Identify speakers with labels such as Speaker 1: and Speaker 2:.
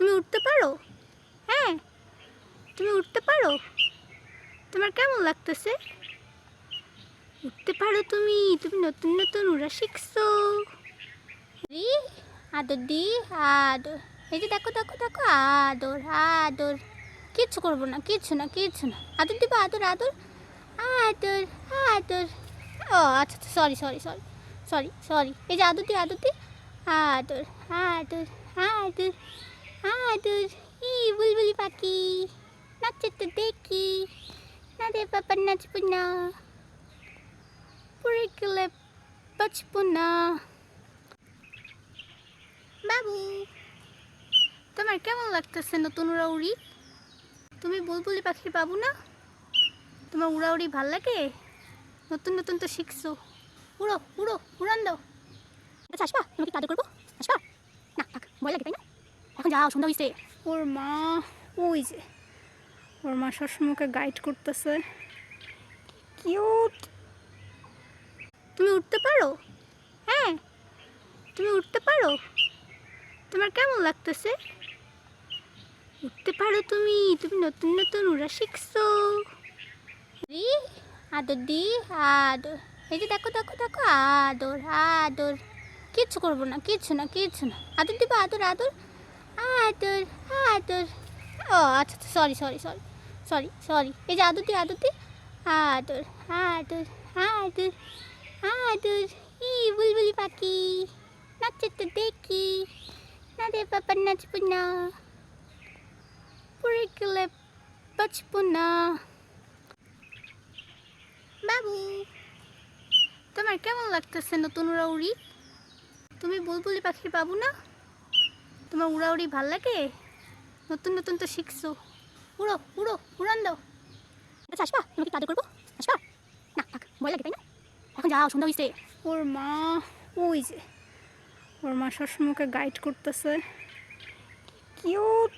Speaker 1: তুমি উঠতে পারো? হ্যাঁ, তুমি উঠতে পারো? তোমার কেমন লাগতেছে? উঠতে পারো তুমি? তুমি নতুন নতুন উড়া শিখছো। দি আদর দি আদর। এই যে দেখো দেখো দেখো, আদর আদর। কিচ্ছু করবো না, কিচ্ছু না, কিচ্ছু না। আদর দিব, আদর আদর আদর আদর। ও আচ্ছা আচ্ছা, sorry sorry sorry sorry sorry. এই যে আদর দি আদর দি আদর আদর আদর আদর। ই বুলবুলি পাখি নাচছে তো দেখি। না রে বাবা, নাচবো না, পড়ে গেলে বাঁচবো না। বাবু, তোমার কেমন লাগতেছে নতুন উড়াউড়ি? তুমি বুলবুলি পাখির বাবু না? তোমার উড়াউড়ি ভাল লাগে? নতুন নতুন তো শিখছো। উড়ো উড়ো, উড়ান দাও। আচ্ছা আসবা, তোমাকে আদর করবো, আসবা? না থাক, ভয় লাগে তাই না? এখন যাও, সন্ধ্যা হয়েছে। ওর মা, ওই যে ওর মা সবসময়কে গাইড করতেছে। কিউট। তুমি উঠতে পারো? হ্যাঁ, তুমি উঠতে পারো? তোমার কেমন লাগতেছে? উঠতে পারো তুমি? তুমি নতুন নতুন উড়া শিখছো। দি আদর দি আদর। এই যে দেখো দেখো দেখো, আদর আদর। কিচ্ছু করবো না, কিচ্ছু না, কিচ্ছু না। আদর দিব, আদর আদর আদর আদর। ও আচ্ছা আচ্ছা, sorry sorry sorry sorry sorry. এই যে আদর দি আদর দি আদর আদর আদর আদর। ই বুলবুলি পাখি নাচছে তো দেখি। না রে বাবা, নাচবো না, পড়ে গেলে বাঁচবো না। বাবু, তোমার কেমন লাগতেছে নতুন উড়াউড়ি? তুমি বুলবুলি পাখির বাবু না? তোমার উড়াউড়ি ভাল লাগে? নতুন নতুন তো শিখছো। উড়ো উড়ো, উড়ান দাও। আচ্ছা আসবা, তোমাকে আদর করবো, আসবা? না থাক, ভয় লাগে তাই না? এখন যাও, সন্ধ্যা হয়েছে। ওর মা, ওই যে ওর মা সবসময়কে গাইড করতেছে। কিউট।